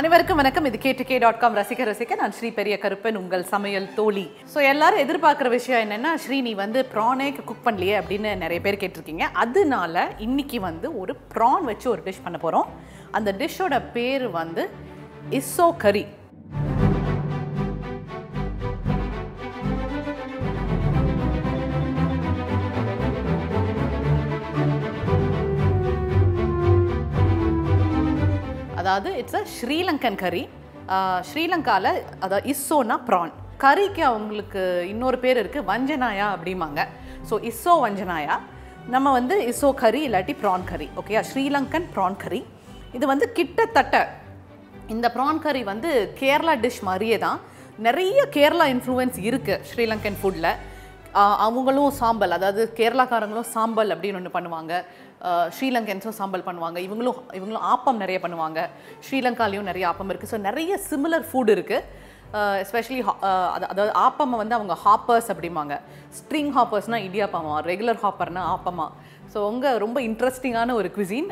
அனைவருக்கும் வணக்கம். இது KTK.com ரசிக்க நான் ஸ்ரீ பெரிய கருப்பன், உங்கள் சமையல் தோழி. ஸோ எல்லாரும் எதிர்பார்க்குற விஷயம் என்னென்னா, ஸ்ரீ நீ வந்து ப்ரானே குக் பண்ணலையே அப்படின்னு நிறைய பேர் கேட்டிருக்கீங்க. அதனால இன்னைக்கு வந்து ஒரு ப்ரான் வச்சு ஒரு டிஷ் பண்ண போகிறோம். அந்த டிஷ்ஷோட பேர் வந்து இஸ்ஸோ கறி. அதாவது இட்ஸ் அ ஸ்ரீலங்கன் கறி. ஸ்ரீலங்காவில் அதாவது இஸ்ஸோனா ப்ரான். கறிக்கு அவங்களுக்கு இன்னொரு பேர் இருக்குது, வஞ்சனாயா அப்படிம்பாங்க. ஸோ இஸ்ஸோ வஞ்சனாயா, நம்ம வந்து இஸ்ஸோ கறி இல்லாட்டி ப்ரான் கறி. ஓகே, ஸ்ரீலங்கன் ப்ரான் கறி. இது வந்து கிட்டத்தட்ட இந்த ப்ரான் கறி வந்து கேரளா டிஷ் மாதிரியே தான். நிறைய கேரளா இன்ஃப்ளூயன்ஸ் இருக்குது ஸ்ரீலங்கன் ஃபுட்டில். அவங்களும் சாம்பல், அதாவது கேரளாக்காரங்களும் சாம்பல் அப்படின்னு ஒன்று பண்ணுவாங்க. ஸ்ரீலங்கன்ஸும் சாம்பல் பண்ணுவாங்க. இவங்களும் ஆப்பம் நிறைய பண்ணுவாங்க. ஸ்ரீலங்காலையும் நிறைய ஆப்பம் இருக்குது. ஸோ நிறைய சிமிலர் ஃபுட் இருக்குது. எஸ்பெஷலி அதாவது ஆப்பம்மை வந்து அவங்க ஹாப்பர்ஸ் அப்படிம்பாங்க. ஸ்ட்ரிங் ஹாப்பர்ஸ்னால் இடியாப்பமா, ரெகுலர் ஹாப்பர்னால் ஆப்பமா. ஸோ ரொம்ப இன்ட்ரெஸ்டிங்கான ஒரு குவிசின்.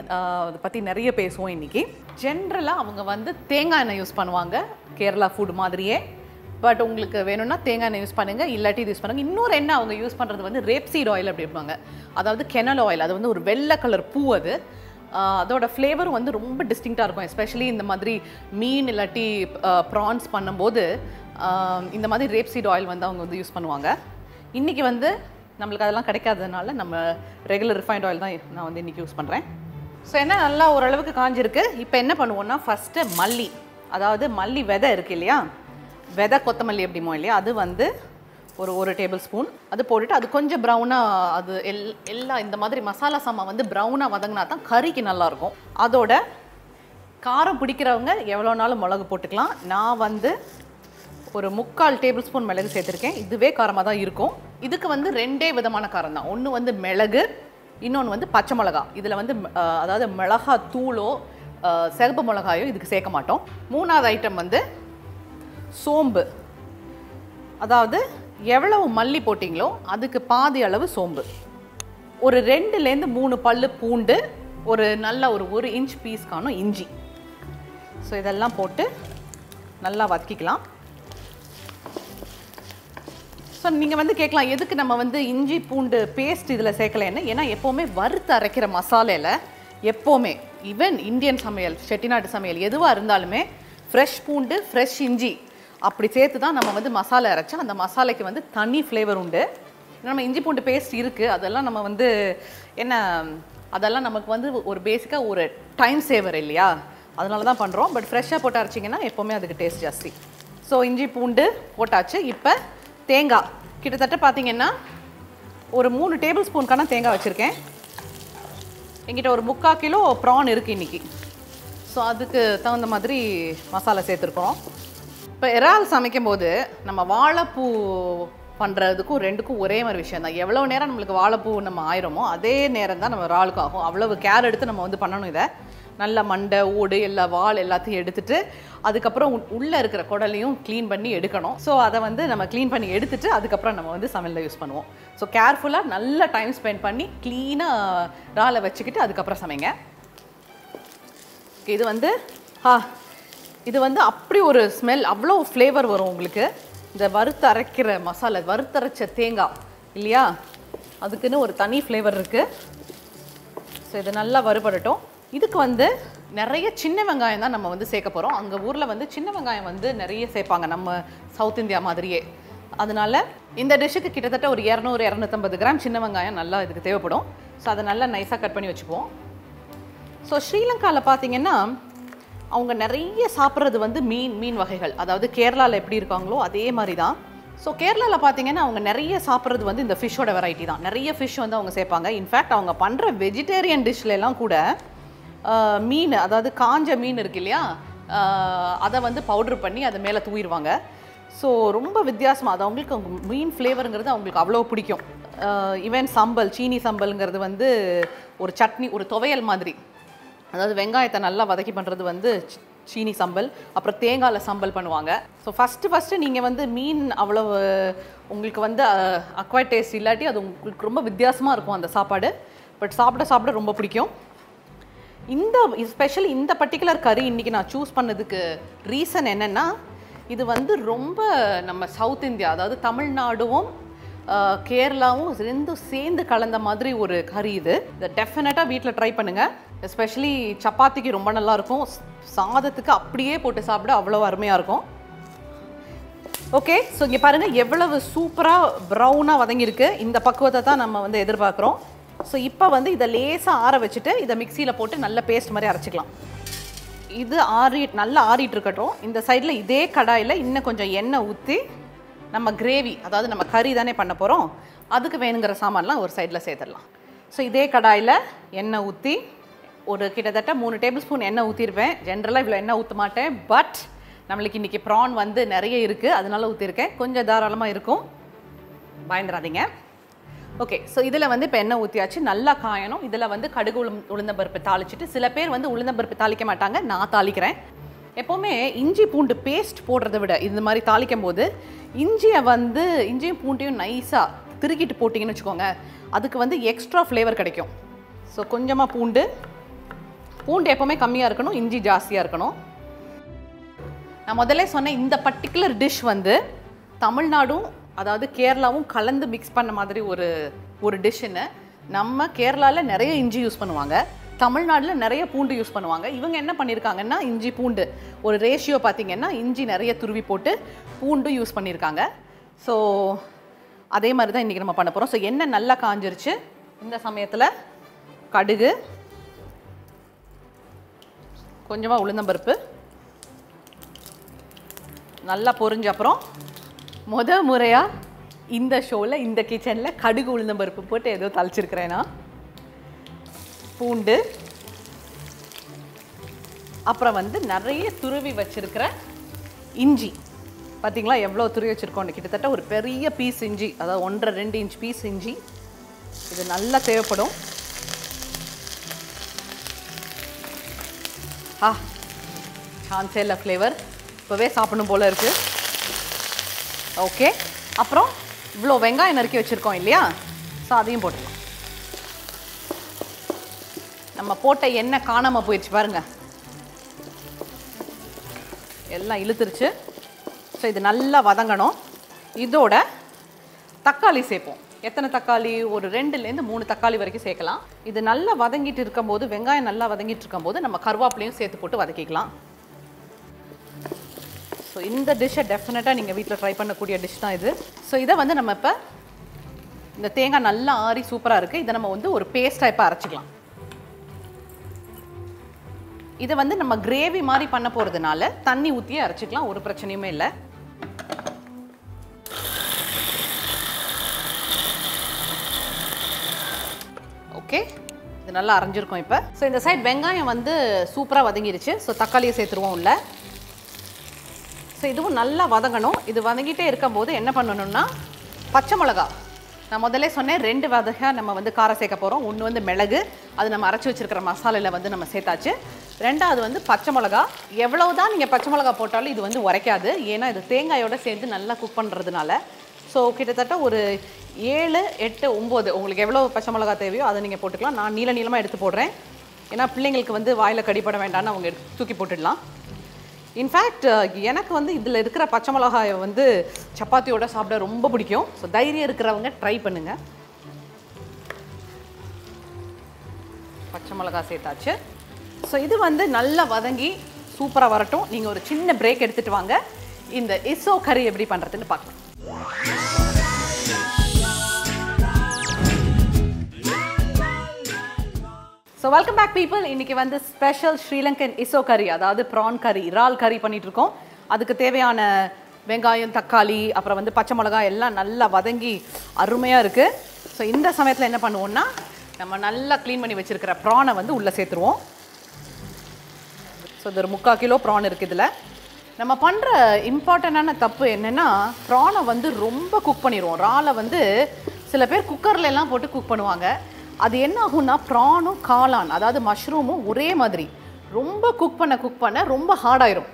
அதை பற்றி நிறைய பேசுவோம் இன்றைக்கி. ஜென்ரலாக அவங்க வந்து தேங்காய் எண்ணெய் யூஸ் பண்ணுவாங்க, கேரளா ஃபுட் மாதிரியே. பட் உங்களுக்கு வேணும்னா தேங்காய் எண்ணெய் யூஸ் பண்ணுங்கள், இல்லாட்டி இது யூஸ் பண்ணுங்கள். இன்னொரு எண்ணெய் அவங்க யூஸ் பண்ணுறது வந்து ரேப்சீட் ஆயில் அப்படிம்பாங்க. அதாவது கெனல் ஆயில். அது வந்து ஒரு வெள்ளை கலர் பூ. அது அதோட ஃப்ளேவரும் வந்து ரொம்ப டிஸ்டிங்க்டாக இருக்கும். எஸ்பெஷலி இந்த மாதிரி மீன் இல்லாட்டி ப்ரான்ஸ் பண்ணும்போது இந்த மாதிரி ரேப்சீட் ஆயில் வந்து அவங்க வந்து யூஸ் பண்ணுவாங்க. இன்றைக்கி வந்து நம்மளுக்கு அதெல்லாம் கிடைக்காததுனால நம்ம ரெகுலர் ரிஃபைண்ட் ஆயில் தான் நான் வந்து இன்றைக்கி யூஸ் பண்ணுறேன். ஸோ என்ன நல்லா ஓரளவுக்கு காஞ்சிருக்கு. இப்போ என்ன பண்ணுவோன்னா, ஃபஸ்ட்டு மல்லி, அதாவது மல்லி விதை இருக்குது இல்லையா, விதை கொத்தமல்லி எப்படிமோ இல்லையா, அது வந்து ஒரு டேபிள் ஸ்பூன் அது போட்டுட்டு, அது கொஞ்சம் ப்ரௌனாக, அது எல்லாம் இந்த மாதிரி மசாலா சாமான் வந்து ப்ரௌனாக வதங்கினா தான் கறிக்கு நல்லாயிருக்கும். அதோட காரம் பிடிக்கிறவங்க எவ்வளோ நாளும் மிளகு போட்டுக்கலாம். நான் வந்து ஒரு 3/4 டேபிள் ஸ்பூன் மிளகு சேர்த்துருக்கேன். இதுவே காரமாக தான் இருக்கும். இதுக்கு வந்து 2 விதமான காரம் தான். ஒன்று வந்து மிளகு, இன்னொன்று வந்து பச்சை மிளகா. இதில் வந்து அதாவது மிளகா தூளோ சிகப்பு மிளகாயோ இதுக்கு சேர்க்க மாட்டோம். 3வது ஐட்டம் வந்து சோம்பு. அதாவது எவ்வளவு மல்லி போட்டிங்களோ அதுக்கு பாதி அளவு சோம்பு. ஒரு 2லேருந்து 3 பல்லு பூண்டு, ஒரு நல்ல ஒரு இன்ச் பீஸ்க்கான இஞ்சி. ஸோ இதெல்லாம் போட்டு நல்லா வதக்கிக்கலாம். ஸோ நீங்கள் வந்து கேட்கலாம், எதுக்கு நம்ம வந்து இஞ்சி பூண்டு பேஸ்ட் இதில் சேர்க்கலைன்னு. ஏன்னா எப்போவுமே வறுத்து அரைக்கிற மசாலையில் எப்போவுமே, ஈவன் இந்தியன் சமையல், செட்டிநாட்டு சமையல் எதுவாக இருந்தாலுமே ஃப்ரெஷ் பூண்டு, ஃப்ரெஷ் இஞ்சி அப்படி சேர்த்து தான் நம்ம வந்து மசாலா அரைச்சா அந்த மசாலைக்கு வந்து தனி ஃப்ளேவர் உண்டு. நம்ம இஞ்சி பூண்டு பேஸ்ட் இருக்குது, அதெல்லாம் நம்ம வந்து என்ன, அதெல்லாம் நமக்கு வந்து ஒரு பேசிக்காக ஒரு டைம் சேவர் இல்லையா, அதனால தான் பண்ணுறோம். பட் ஃப்ரெஷ்ஷாக போட்டு அரைச்சிங்கன்னா எப்போவுமே அதுக்கு டேஸ்ட் ஜாஸ்தி. ஸோ இஞ்சி பூண்டு போட்டாச்சு. இப்போ தேங்காய் கிட்டத்தட்ட பார்த்திங்கன்னா ஒரு 3 டேபிள் ஸ்பூனுக்கான தேங்காய் வச்சுருக்கேன். எங்கிட்ட ஒரு 3/4 கிலோ ப்ரான் இருக்குது இன்றைக்கி. ஸோ அதுக்கு தகுந்த மாதிரி மசாலா சேர்த்துருக்கோம். இப்போ இறால் சமைக்கும் போது நம்ம வாழைப்பூ பண்ணுறதுக்கும் ரெண்டுக்கும் ஒரே மாதிரி விஷயம் தான். எவ்வளோ நேரம் நம்மளுக்கு வாழைப்பூ நம்ம ஆயிரமோ அதே நேரம் தான் நம்ம இறாலுக்கும் ஆகும். அவ்வளவு கேர் எடுத்து நம்ம வந்து பண்ணணும். இதை நல்லா மண்டை, ஓடு, எல்லா வால் எல்லாத்தையும் எடுத்துட்டு, அதுக்கப்புறம் உள்ளே இருக்கிற குடலையும் க்ளீன் பண்ணி எடுக்கணும். ஸோ அதை வந்து நம்ம க்ளீன் பண்ணி எடுத்துட்டு அதுக்கப்புறம் நம்ம வந்து சமையலில் யூஸ் பண்ணுவோம். ஸோ கேர்ஃபுல்லாக நல்ல டைம் ஸ்பெண்ட் பண்ணி க்ளீனாக இறாலை வச்சுக்கிட்டு அதுக்கப்புறம் சமைங்க. இது வந்து அப்படி ஒரு ஸ்மெல், அவ்வளோ ஃப்ளேவர் வரும் உங்களுக்கு. இந்த வறுத்து அரைக்கிற மசாலா, வறுத்தரைச்ச தேங்காய் இல்லையா, அதுக்குன்னு ஒரு தனி ஃப்ளேவர் இருக்குது. ஸோ இது நல்லா வறுபடட்டும். இதுக்கு வந்து நிறைய சின்ன வெங்காயம் தான் நம்ம வந்து சேர்க்க போகிறோம். அங்கே ஊரில் வந்து சின்ன வெங்காயம் வந்து நிறைய சேர்ப்பாங்க, நம்ம சவுத் இந்தியா மாதிரியே. அதனால இந்த டிஷ்ஷுக்கு கிட்டத்தட்ட ஒரு 200-250 கிராம் சின்ன வெங்காயம் நல்லா இதுக்கு தேவைப்படும். ஸோ அதை நல்லா நைஸாக கட் பண்ணி வச்சுக்குவோம். ஸோ ஸ்ரீலங்காவில் பார்த்திங்கன்னா அவங்க நிறைய சாப்பிட்றது வந்து மீன் வகைகள். அதாவது கேரளாவில் எப்படி இருக்காங்களோ அதே மாதிரி தான். ஸோ கேரளாவில் பார்த்திங்கன்னா அவங்க நிறைய சாப்பிட்றது வந்து இந்த ஃபிஷ்ஷோட வெரைட்டி தான். நிறைய ஃபிஷ் வந்து அவங்க சேர்ப்பாங்க. இன்ஃபேக்ட் அவங்க பண்ணுற வெஜிடேரியன் டிஷ்லெலாம் கூட மீன், அதாவது காஞ்ச மீன் இருக்கு இல்லையா, அதை வந்து பவுட்ரு பண்ணி அதை மேலே தூவிடுவாங்க. ஸோ ரொம்ப வித்தியாசமாக, அது அவங்களுக்கு மீன் ஃப்ளேவருங்கிறது அவங்களுக்கு அவ்வளோ பிடிக்கும். ஈவன் சம்பல், சீனி சம்பல்ங்கிறது வந்து ஒரு சட்னி, ஒரு துவையல் மாதிரி. அதாவது வெங்காயத்தை நல்லா வதக்கி பண்ணுறது வந்து சீனி சம்பல். அப்புறம் தேங்காயில் சம்பல் பண்ணுவாங்க. ஸோ ஃபஸ்ட்டு நீங்கள் வந்து மீன் அவ்வளவு உங்களுக்கு வந்து அக்வைர்ட் டேஸ்ட் இல்லாட்டி அது உங்களுக்கு ரொம்ப வித்தியாசமாக இருக்கும் அந்த சாப்பாடு. பட் சாப்பிட ரொம்ப பிடிக்கும். ஸ்பெஷலி இந்த பர்டிகுலர் கறி இன்றைக்கி நான் சூஸ் பண்ணதுக்கு ரீசன் என்னென்னா, இது வந்து ரொம்ப நம்ம சவுத் இந்தியா, அதாவது தமிழ்நாடும் கேரளாவும் ரெண்டும் சேர்ந்து கலந்த மாதிரி ஒரு கறி. இதை டெஃபினட்டாக வீட்டில் ட்ரை பண்ணுங்கள். எஸ்பெஷலி சப்பாத்திக்கு ரொம்ப நல்லாயிருக்கும், சாதத்துக்கு அப்படியே போட்டு சாப்பிட அவ்வளோ அருமையாக இருக்கும். ஓகே, ஸோ இங்கே பாருங்கள் எவ்வளவு சூப்பராக ப்ரௌனாக வதங்கியிருக்கு. இந்த பக்குவத்தை தான் நம்ம வந்து எதிர்பார்க்குறோம். ஸோ இப்போ வந்து இதை லேசாக ஆற வச்சுட்டு இதை மிக்சியில் போட்டு நல்ல பேஸ்ட் மாதிரி அரைச்சிக்கலாம். இது நல்லா ஆறிட்டு இருக்கட்டும். இந்த சைடில் இதே கடாயில் இன்னும் கொஞ்சம் எண்ணெய் ஊற்றி நம்ம கிரேவி, அதாவது நம்ம கறி தானே பண்ண போகிறோம், அதுக்கு வேணுங்கிற சாமான்லாம் ஒரு சைடில் சேர்த்துடலாம். ஸோ இதே கடாயில் எண்ணெய் ஊற்றி ஒரு கிட்டத்தட்ட 3 டேபிள் ஸ்பூன் எண்ணெய் ஊற்றிருப்பேன். ஜென்ரலாக இவ்வளோ எண்ணெய் ஊற்ற மாட்டேன், பட் நம்மளுக்கு இன்றைக்கி ப்ரான் வந்து நிறைய இருக்குது, அதனால ஊற்றிருக்கேன். கொஞ்சம் தாராளமாக இருக்கும், பயந்துடாதீங்க. ஓகே, ஸோ இதில் வந்து இப்போ எண்ணெய் ஊற்றியாச்சு, நல்லா காயணும். இதில் வந்து கடுகு உளுந்தம்பருப்பு தாளிச்சிட்டு, சில பேர் வந்து உளுந்தம்பருப்பு தாளிக்க மாட்டாங்க, நான் தாளிக்கிறேன். எப்போவுமே இஞ்சி பூண்டு பேஸ்ட் போடுறத விட இந்த மாதிரி தாளிக்கும் போது இஞ்சியும் பூண்டையும் நைஸாக திருக்கிட்டு போட்டிங்கன்னு வச்சுக்கோங்க, அதுக்கு வந்து எக்ஸ்ட்ரா ஃப்ளேவர் கிடைக்கும். ஸோ கொஞ்சமாக பூண்டு எப்போவுமே கம்மியாக இருக்கணும், இஞ்சி ஜாஸ்தியாக இருக்கணும். நான் முதல்ல சொன்னேன், இந்த பர்டிகுலர் டிஷ் வந்து தமிழ்நாடும் அதாவது கேரளாவும் கலந்து மிக்ஸ் பண்ண மாதிரி ஒரு டிஷ்ஷுன்னு. நம்ம கேரளாவில் நிறைய இஞ்சி யூஸ் பண்ணுவாங்க, தமிழ்நாட்டில் நிறைய பூண்டு யூஸ் பண்ணுவாங்க. இவங்க என்ன பண்ணியிருக்காங்கன்னா, இஞ்சி பூண்டு ஒரு ரேஷியோ பார்த்திங்கன்னா இஞ்சி நிறைய துருவி போட்டு பூண்டும் யூஸ் பண்ணியிருக்காங்க. ஸோ அதே மாதிரி தான் இன்றைக்கி நம்ம பண்ண போகிறோம். ஸோ எண்ணெய் நல்லா காஞ்சிருச்சு. இந்த சமயத்தில் கடுகு, கொஞ்சமாக உளுந்தம்பருப்பு நல்லா பொரிஞ்ச அப்புறம் முறையாக இந்த ஷோவில் இந்த கிச்சனில் கடுகு உளுந்தம்பருப்பு போட்டு ஏதோ தாளிச்சிருக்கிறேன்னா, பூண்டு, அப்புறம் வந்து நிறைய துருவி வச்சிருக்கிற இஞ்சி. பார்த்தீங்களா எவ்வளோ துருவி வச்சுருக்கோம், கிட்டத்தட்ட ஒரு பெரிய பீஸ் இஞ்சி, அதாவது 1.5-2 இன்ச் பீஸ் இஞ்சி. இது நல்லா தேவைப்படும். சான்ஸே இல்லை, ஃப்ளேவர் இப்போவே சாப்பிடணும் போல் இருக்குது. ஓகே, அப்புறம் இவ்வளோ வெங்காயம் நறுக்கி வச்சுருக்கோம் இல்லையா, ஸோ அதையும் போட்டுக்கலாம். நம்ம போட்ட எண்ணெய் காணாமல் போயிடுச்சு பாருங்கள், எல்லாம் இழுத்துருச்சு. ஸோ இது நல்லா வதங்கணும். இதோட தக்காளி சேர்ப்போம். எத்தனை தக்காளி? ஒரு 2-3 தக்காளி வரைக்கும் சேர்க்கலாம். இது நல்லா வதங்கிட்டு இருக்கும்போது, வெங்காயம் நல்லா வதங்கிட்டு இருக்கும்போது நம்ம கருவேப்பிலையும் சேர்த்து போட்டு வதக்கிக்கலாம். ஸோ இந்த டிஷ்ஷை டெஃபினட்டாக நீங்கள் வீட்டில் ட்ரை பண்ணக்கூடிய டிஷ் தான் இது. ஸோ இதை வந்து நம்ம இப்போ இந்த தேங்காய் நல்லா ஆறி சூப்பராக இருக்குது, இதை நம்ம வந்து ஒரு பேஸ்ட்டாக இப்போ அரைச்சிக்கலாம். இதை வந்து நம்ம கிரேவி மாதிரி பண்ண போகிறதுனால தண்ணி ஊற்றியே அரைச்சிக்கலாம், ஒரு பிரச்சனையுமே இல்லை. ஓகே, இது நல்லா அரைஞ்சிருக்கும் இப்போ. ஸோ இந்த சைட் வெங்காயம் வந்து சூப்பராக வதங்கிடுச்சு. ஸோ தக்காளியை சேர்த்துருவோம் உள்ள. ஸோ இதுவும் நல்லா வதங்கணும். இது வதங்கிட்டே இருக்கும்போது என்ன பண்ணணும்னா, பச்சை மிளகா நான் முதல்ல சொன்னேன், 2 வகையாக நம்ம வந்து காரம் சேர்க்க போகிறோம். ஒன்று வந்து மிளகு, அது நம்ம அரைச்சி வச்சுருக்கிற மசாலையில் வந்து நம்ம சேர்த்தாச்சு. 2வது வந்து பச்சை மிளகா. எவ்வளவு தான் நீங்கள் பச்சை மிளகா போட்டாலும் இது வந்து உரைக்காது, ஏன்னா இது தேங்காயோடு சேர்ந்து நல்லா குக் பண்ணுறதுனால. ஸோ கிட்டத்தட்ட ஒரு 7, 8, 9 உங்களுக்கு எவ்வளோ பச்சை மிளகா தேவையோ அதை நீங்கள் போட்டுக்கலாம். நான் நீளமாக எடுத்து போடுறேன், ஏன்னா பிள்ளைங்களுக்கு வந்து வாயில் கடிப்பட வேண்டாம்னு அவங்க தூக்கி போட்டுடலாம். இன்ஃபேக்ட் எனக்கு வந்து இதில் இருக்கிற பச்சை மிளகாயை வந்து சப்பாத்தியோட சாப்பிட ரொம்ப பிடிக்கும். ஸோ தைரியம் இருக்கிறவங்க ட்ரை பண்ணுங்கள். பச்சை மிளகா சேர்த்தாச்சு. ஸோ இது வந்து நல்லா வதங்கி சூப்பராக வரட்டும். நீங்கள் ஒரு சின்ன பிரேக் எடுத்துகிட்டு வாங்க, இந்த இசோ கறி எப்படி பண்ணுறதுன்னு பார்க்கலாம். So welcome back people. இன்றைக்கி வந்து ஸ்பெஷல் ஸ்ரீலங்கன் இசோ கறி, அதாவது ப்ரான் கறி, இறால் கறி பண்ணிகிட்ருக்கோம். அதுக்கு தேவையான வெங்காயம், தக்காளி, அப்புறம் வந்து பச்சை மிளகாய் எல்லாம் நல்லா வதங்கி அருமையாக இருக்குது. ஸோ இந்த சமயத்தில் என்ன பண்ணுவோம்னா, நம்ம நல்லா க்ளீன் பண்ணி வச்சுருக்கிற ப்ரானை வந்து உள்ளே சேர்த்துருவோம். ஸோ இது ஒரு 3/4 கிலோ ப்ரான் இருக்குது. இதில் நம்ம பண்ணுற இம்பார்ட்டண்ட்டான தப்பு என்னென்னா, ப்ரானை வந்து ரொம்ப குக் பண்ணிடுவோம். இறாலை வந்து சில பேர் குக்கரில் எல்லாம் போட்டு குக் பண்ணுவாங்க. அது என்ன ஆகும்னா, ப்ரானும் காளான், அதாவது மஷ்ரூமும் ஒரே மாதிரி ரொம்ப குக் பண்ண ரொம்ப ஹார்டாயிரும்.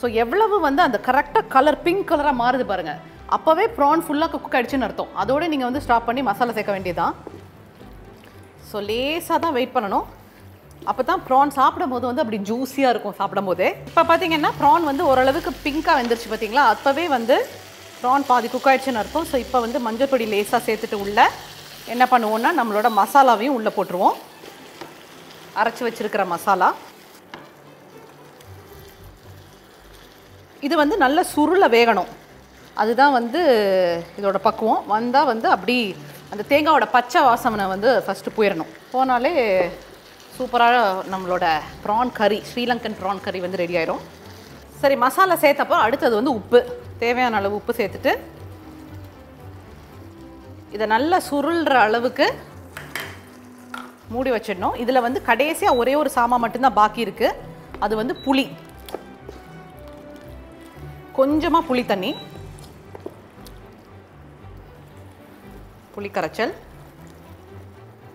ஸோ எவ்வளவு வந்து அந்த கரெக்டாக கலர் பிங்க் கலராக மாறுது பாருங்கள், அப்போவே ப்ரான் ஃபுல்லாக குக் ஆகிடுச்சுன்னு அர்த்தம். அதோடு நீங்கள் வந்து ஸ்டாப் பண்ணி மசாலா சேர்க்க வேண்டியதுதான். ஸோ லேசாக தான் வெயிட் பண்ணணும். அப்போ தான் ப்ரான் சாப்பிடும் போது வந்து அப்படி ஜூஸியாக இருக்கும் சாப்பிடும் போதே. இப்போ பார்த்தீங்கன்னா ப்ரான் வந்து ஓரளவுக்கு பிங்காக வெந்துருச்சு பார்த்தீங்களா, அப்போவே வந்து ப்ரான் பாதி குக் ஆகிடுச்சுன்னு இருக்கும். ஸோ இப்போ வந்து மஞ்சள் பொடி லேசாக சேர்த்துட்டு உள்ள என்ன பண்ணுவோன்னா நம்மளோட மசாலாவையும் உள்ளே போட்டுருவோம். அரைச்சி வச்சுருக்கிற மசாலா இது வந்து நல்ல சுருளை வேகணும், அதுதான் வந்து இதோட பக்குவம். வந்தால் வந்து அப்படி அந்த தேங்காயோட பச்சை வாசனை வந்து ஃபஸ்ட்டு போயிடணும். போனாலே சூப்பராக நம்மளோட ப்ரான் கறி, ஸ்ரீலங்கன் ப்ரான் கறி வந்து ரெடி ஆயிடும். சரி, மசாலா சேர்த்தப்போ அடுத்தது வந்து உப்பு, தேவையான அளவு உப்பு சேர்த்துட்டு இதை நல்லா சுருள்ற அளவுக்கு மூடி வச்சிடணும். இதில் வந்து கடைசியாக ஒரே ஒரு சாமான் மட்டும்தான் பாக்கி இருக்குது, அது வந்து புளி. கொஞ்சமாக புளி தண்ணி, புளி கரைச்சல்,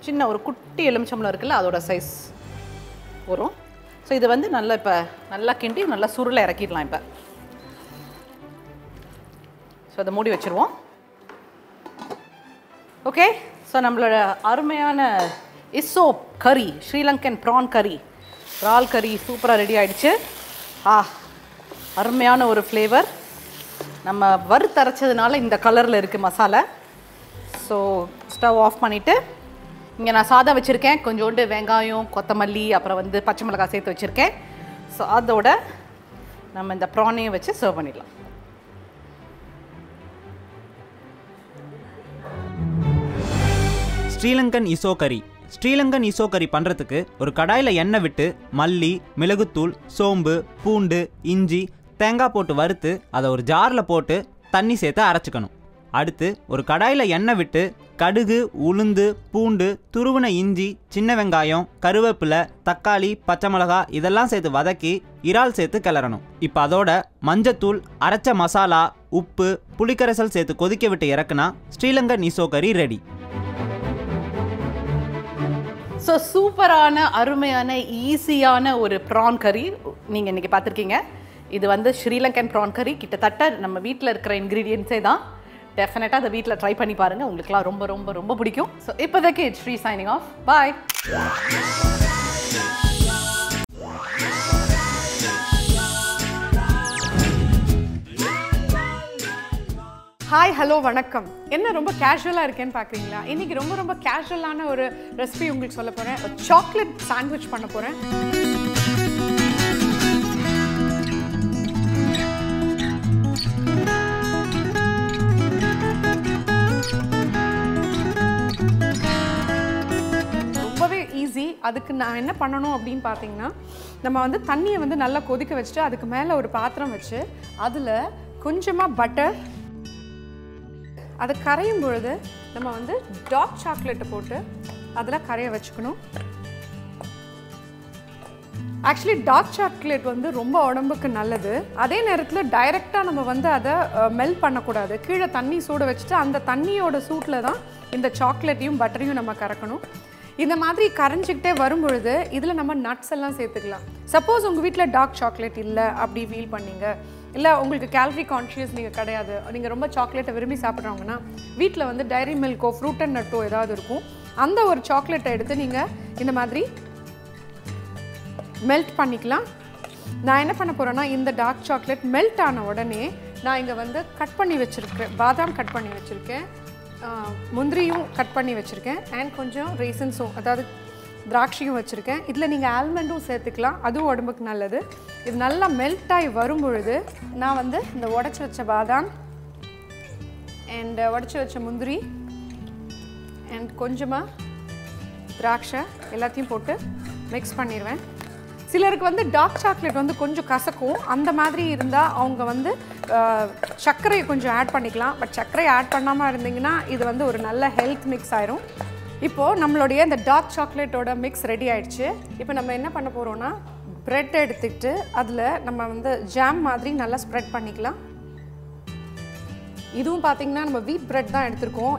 சின்ன ஒரு குட்டி எலுமிச்சம்பழம் இருக்குல்ல அதோட சைஸ் வரும். ஸோ இது வந்து நல்லா இப்போ நல்லா கிண்டி நல்லா சுருளை இறக்கிடலாம். இப்போ ஸோ அதை மூடி வச்சுருவோம். ஓகே, ஸோ நம்மளோட அருமையான இஸ்ஸோ கறி, ஸ்ரீலங்கன் ப்ரான் கறி, இறால் கறி சூப்பராக ரெடி ஆகிடுச்சு. அருமையான ஒரு ஃப்ளேவர். நம்ம வறுத்தரைச்சதுனால இந்த கலரில் இருக்குது மசாலா. ஸோ ஸ்டவ் ஆஃப் பண்ணிவிட்டு இங்கே நான் சாதம் வச்சுருக்கேன், கொஞ்சோண்டு வெங்காயம், கொத்தமல்லி, அப்புறம் வந்து பச்சை மிளகாய் சேர்த்து வச்சுருக்கேன். ஸோ அதோட நம்ம இந்த ப்ரானையும் வச்சு சர்வ் பண்ணிடலாம். ஸ்ரீலங்கன் இசோ கறி. ஸ்ரீலங்கன் இசோ கறி பண்ணுறதுக்கு ஒரு கடாயில் எண்ணெய் விட்டு மல்லி, மிளகுத்தூள், சோம்பு, பூண்டு, இஞ்சி, தேங்காய் போட்டு வறுத்து அதை ஒரு ஜாரில் போட்டு தண்ணி சேர்த்து அரைச்சிக்கணும். அடுத்து ஒரு கடாயில் எண்ணெய் விட்டு கடுகு, உளுந்து, பூண்டு, துருவின இஞ்சி, சின்ன வெங்காயம், கருவேப்பிலை, தக்காளி, பச்சை மிளகாய் இதெல்லாம் சேர்த்து வதக்கி இறால் சேர்த்து கிளறணும். இப்போ அதோட மஞ்சத்தூள், அரைச்ச மசாலா, உப்பு, புளிக்கரைசல் சேர்த்து கொதிக்க விட்டு இறக்குனா ஸ்ரீலங்கன் இசோ கறி ரெடி. ஸோ சூப்பரான அருமையான ஈஸியான ஒரு ப்ரான் கறி நீங்கள் இன்றைக்கி பார்த்துருக்கீங்க. இது வந்து ஸ்ரீலங்கன் ப்ரான் கறி. கிட்டத்தட்ட நம்ம வீட்டில் இருக்கிற இன்க்ரீடியன்ஸே தான். டெஃபினட்டாக அதை வீட்டில் ட்ரை பண்ணி பாருங்கள், உங்களுக்குலாம் ரொம்ப ரொம்ப ரொம்ப பிடிக்கும். ஸோ இப்போதைக்கு it's Sri signing off. Bye. Hi, hello, வணக்கம். என்ன ரொம்ப கேஷுவலாக இருக்கேன்னு பார்க்குறீங்களா? இன்றைக்கி ரொம்ப ரொம்ப கேஷுவலான ஒரு ரெசிபி உங்களுக்கு சொல்ல போகிறேன். சாக்லேட் சாண்ட்விச் பண்ண போகிறேன். ரொம்பவே ஈஸி. அதுக்கு நான் என்ன பண்ணணும் அப்படின்னு பார்த்தீங்கன்னா, நம்ம வந்து தண்ணியை வந்து நல்லா கொதிக்க வச்சுட்டு அதுக்கு மேலே ஒரு பாத்திரம் வச்சு அதில் கொஞ்சமாக பட்டர், அது கரையும் பொழுது நம்ம வந்து டார்க் சாக்லேட்டை போட்டு அதில் கரைய வச்சுக்கணும். ஆக்சுவலி டார்க் சாக்லேட் வந்து ரொம்ப உடம்புக்கு நல்லது. அதே நேரத்தில் டைரெக்டாக நம்ம வந்து அதை மெல்ட் பண்ணக்கூடாது. கீழே தண்ணி சூட வச்சுட்டு அந்த தண்ணியோட சூட்டில் தான் இந்த சாக்லேட்டையும் பட்டரையும் நம்ம கறக்கணும். இந்த மாதிரி கரைஞ்சிக்கிட்டே வரும்பொழுது இதில் நம்ம நட்ஸ் எல்லாம் சேர்த்துக்கலாம். சப்போஸ் உங்கள் வீட்டில் டார்க் சாக்லேட் இல்லை அப்படி ஃபீல் பண்ணீங்க, இல்லை உங்களுக்கு கேலரி கான்ஷியஸ் நீங்கள் கிடையாது, நீங்கள் ரொம்ப சாக்லேட்டை விரும்பி சாப்பிட்றவங்கன்னா வீட்டில் வந்து டைரி மில்க்கோ ஃப்ரூட் அண்ட் நட்டோ ஏதாவது இருக்கும், அந்த ஒரு சாக்லேட்டை எடுத்து நீங்கள் இந்த மாதிரி மெல்ட் பண்ணிக்கலாம். நான் என்ன பண்ண போகிறேன்னா, இந்த டார்க் சாக்லேட் மெல்ட் ஆன உடனே நான் இங்கே வந்து கட் பண்ணி வச்சுருக்கேன், பாதாம் கட் பண்ணி வச்சுருக்கேன், முந்திரியும் கட் பண்ணி வச்சுருக்கேன், அண்ட் கொஞ்சம் ரேசன்ஸும் அதாவது திராட்சையும் வச்சுருக்கேன். இதில் நீங்கள் ஆல்மண்டும் சேர்த்துக்கலாம், அதுவும் உடம்புக்கு நல்லது. இது நல்லா மெல்ட் ஆகி வரும் பொழுது நான் வந்து இந்த உடச்சி வச்ச பாதாம் அண்ட் உடச்சி வச்ச முந்திரி அண்ட் கொஞ்சமாக திராட்சை எல்லாத்தையும் போட்டு மிக்ஸ் பண்ணிடுவேன். சிலருக்கு வந்து டார்க் சாக்லேட் வந்து கொஞ்சம் கசக்கும், அந்த மாதிரி இருந்தால் அவங்க வந்து சர்க்கரையை கொஞ்சம் ஆட் பண்ணிக்கலாம். பட் சர்க்கரை ஆட் பண்ணாமல் இருந்தீங்கன்னா இது வந்து ஒரு நல்ல ஹெல்த் மிக்ஸ் ஆயிரும். இப்போது நம்மளுடைய இந்த டார்க் சாக்லேட்டோட மிக்ஸ் ரெடி ஆயிடுச்சு. இப்போ நம்ம என்ன பண்ண போகிறோன்னா, ப்ரெட் எடுத்துக்கிட்டு அதில் நம்ம வந்து ஜாம் மாதிரி நல்லா ஸ்ப்ரெட் பண்ணிக்கலாம். இதுவும் பார்த்திங்கன்னா நம்ம வீட் ப்ரெட் தான் எடுத்திருக்கோம்.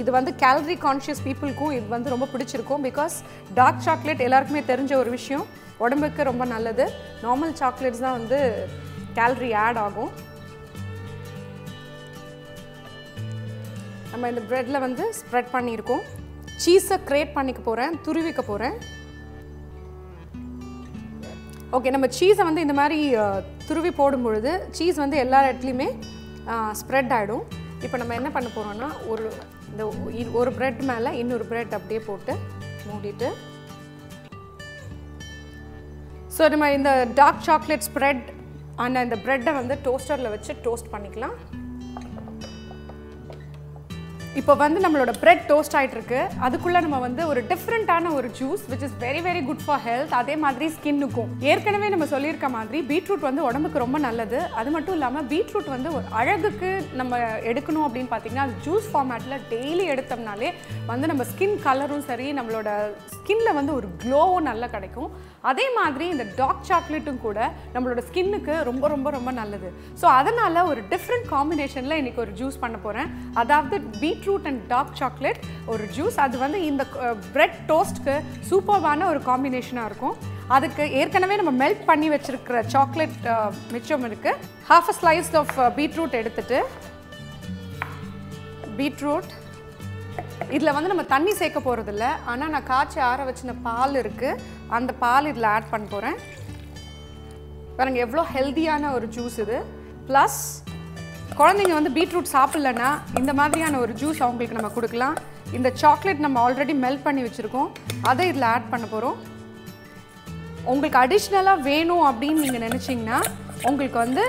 இது வந்து கேலரி கான்ஷியஸ் பீப்புளுக்கும் இது வந்து ரொம்ப பிடிச்சிருக்கும். பிகாஸ் டார்க் சாக்லேட் எல்லாருக்குமே தெரிஞ்ச ஒரு விஷயம், உடம்புக்கு ரொம்ப நல்லது. நார்மல் சாக்லேட்ஸ் தான் வந்து கேலரி ஆட் ஆகும். நம்ம இந்த ப்ரெட்டில் வந்து ஸ்ப்ரெட் பண்ணியிருக்கோம். சீஸை கிரேட் பண்ணிக்க போகிறேன், துருவிக்க போகிறேன். ஓகே, நம்ம சீஸை வந்து இந்த மாதிரி துருவி போடும்பொழுது சீஸ் வந்து எல்லா இடத்துலையுமே ஸ்ப்ரெட் ஆகிடும். இப்போ நம்ம என்ன பண்ண போகிறோம்னா ஒரு பிரெட் மேலே இன்னொரு பிரெட் அப்படியே போட்டு மூடிட்டு, ஸோ நம்ம இந்த டார்க் சாக்லேட் ஸ்ப்ரெட் ஆனால் இந்த ப்ரெட்டை வந்து டோஸ்டரில் வச்சு டோஸ்ட் பண்ணிக்கலாம். இப்போ வந்து நம்மளோட பிரெட் டோஸ்ட் ஆகிட்டு இருக்கு. அதுக்குள்ளே நம்ம வந்து ஒரு டிஃப்ரெண்ட்டான ஒரு juice which is very very good for health, அதே மாதிரி ஸ்கின்னுக்கும். ஏற்கனவே நம்ம சொல்லியிருக்க மாதிரி பீட்ரூட் வந்து உடம்புக்கு ரொம்ப நல்லது. அது மட்டும் இல்லாமல் பீட்ரூட் வந்து ஒரு அழகுக்கு நம்ம எடுக்கணும் அப்படின்னு பார்த்தீங்கன்னா அது ஜூஸ் ஃபார்மேட்டில் டெய்லி எடுத்தோம்னாலே வந்து நம்ம ஸ்கின் கலரும் சரி, நம்மளோட ஸ்கின்ல வந்து ஒரு க்ளோவும் நல்லா கிடைக்கும். அதே மாதிரி இந்த டார்க் சாக்லேட்டும் கூட நம்மளோட ஸ்கின்னுக்கு ரொம்ப ரொம்ப ரொம்ப நல்லது. ஸோ அதனால் ஒரு டிஃப்ரெண்ட் காம்பினேஷனில் இன்றைக்கி ஒரு ஜூஸ் பண்ண போகிறேன். அதாவது பீட்ரூட் அண்ட் டார்க் சாக்லேட் ஒரு ஜூஸ். அது வந்து இந்த பிரெட் டோஸ்ட்க்கு சூப்பர்வான ஒரு காம்பினேஷனாக இருக்கும். அதுக்கு ஏற்கனவே நம்ம மெல்ட் பண்ணி வச்சுருக்கிற சாக்லேட் மிச்சம் இருக்குது. Half a slice of beetroot எடுத்துட்டு, பீட்ரூட் இதில் வந்து நம்ம தண்ணி சேர்க்க போகிறதில்ல, ஆனால் நான் காய்ச்சி ஆற வச்சின பால் இருக்குது, அந்த பால் இதில் ஆட் பண்ண போகிறேன். பாருங்கள் எவ்வளோ ஹெல்த்தியான ஒரு ஜூஸ் இது. ப்ளஸ் குழந்தைங்க வந்து பீட்ரூட் சாப்பிட்லன்னா இந்த மாதிரியான ஒரு ஜூஸ் அவங்களுக்கு நம்ம கொடுக்கலாம். இந்த சாக்லேட் நம்ம ஆல்ரெடி மெல்ட் பண்ணி வச்சுருக்கோம், அதை இதில் ஆட் பண்ண போகிறோம். உங்களுக்கு அடிஷ்னலாக வேணும் அப்படின்னு நீங்கள் நினச்சிங்கன்னா உங்களுக்கு வந்து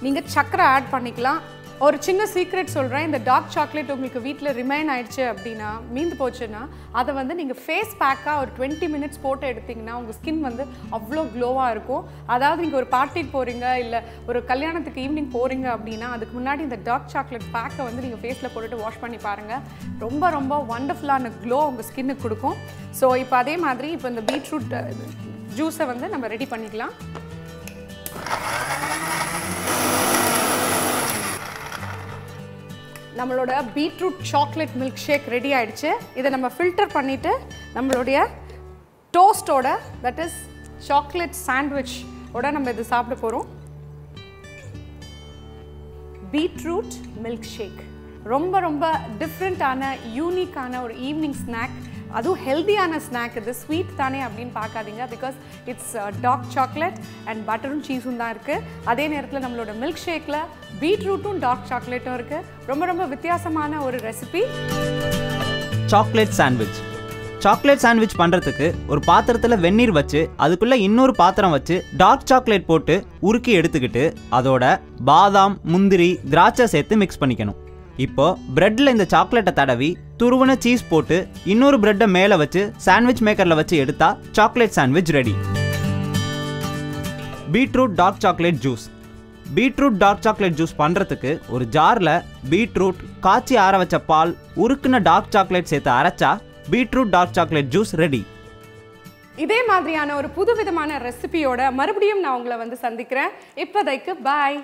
நீங்கள் சர்க்கரை ஆட் பண்ணிக்கலாம். ஒரு சின்ன சீக்ரெட் சொல்கிறேன், இந்த டார்க் சாக்லேட் உங்களுக்கு வீட்டில் ரிமைன் ஆயிடுச்சு அப்படின்னா, மீந்து போச்சுன்னா, அதை வந்து நீங்கள் ஃபேஸ் பேக்காக ஒரு 20 மினிட்ஸ் போட்டு எடுத்திங்கன்னா உங்கள் ஸ்கின் வந்து அவ்வளோ க்ளோவாக இருக்கும். அதாவது நீங்கள் ஒரு பார்ட்டிக்கு போகிறீங்க இல்லை ஒரு கல்யாணத்துக்கு ஈவினிங் போகிறீங்க அப்படின்னா அதுக்கு முன்னாடி இந்த டார்க் சாக்லேட் பேக்கை வந்து நீங்கள் ஃபேஸில் போட்டுட்டு வாஷ் பண்ணி பாருங்கள். ரொம்ப ரொம்ப வண்டர்ஃபுல்லான க்ளோ உங்கள் ஸ்கின்னுக்கு கொடுக்கும். ஸோ இப்போ அதே மாதிரி இப்போ இந்த பீட்ரூட் ஜூஸை வந்து நம்ம ரெடி பண்ணிக்கலாம். நம்மளோட beetroot chocolate milkshake ready ஆயிடுச்சு. இதை நம்ம ஃபில்டர் பண்ணிவிட்டு நம்மளுடைய டோஸ்டோட, தட் இஸ் சாக்லேட் சாண்ட்விச் ஓட நம்ம இது சாப்பிட போகிறோம். பீட்ரூட் மில்க் ஷேக் ரொம்ப ரொம்ப டிஃப்ரெண்ட்டான யூனிக்கான ஒரு ஈவினிங் ஸ்நாக். அதுவும் ஹெல்த்தியான ஸ்நாக். இது ஸ்வீட் தானே அப்படின்னு பார்க்காதீங்க, because it's dark chocolate and பட்டரும் சீஸும் தான் இருக்குது. அதே நேரத்தில் நம்மளோட மில்க் ஷேக்கில் பீட்ரூட்டும் டார்க் சாக்லேட்டும் இருக்குது. ரொம்ப ரொம்ப வித்தியாசமான ஒரு recipe. Chocolate sandwich. Chocolate sandwich பண்ணுறதுக்கு ஒரு பாத்திரத்தில் வெந்நீர் வச்சு அதுக்குள்ளே இன்னொரு பாத்திரம் வச்சு டார்க் சாக்லேட் போட்டு உருக்கி எடுத்துக்கிட்டு அதோட பாதாம், முந்திரி, திராட்சை சேர்த்து மிக்ஸ் பண்ணிக்கணும். இப்போ பிரெட்டில் இந்த சாக்லேட்டை தடவி துருவன சீஸ் போட்டு இன்னொரு பிரெட்டை மேலே வச்சு சாண்ட்விச் மேக்கரில் வச்சு எடுத்தா chocolate sandwich ready. Beetroot dark chocolate juice. Beetroot dark chocolate juice பண்ணுறதுக்கு ஒரு ஜாரில் பீட்ரூட், காய்ச்சி ஆற வச்ச பால், உருக்குன டார்க் சாக்லேட் சேர்த்து அரைச்சா beetroot dark chocolate juice ready. இதே மாதிரியான ஒரு புதுவிதமான ரெசிபியோட மறுபடியும் நான் உங்களை வந்து சந்திக்கிறேன். இப்போதைக்கு பாய்.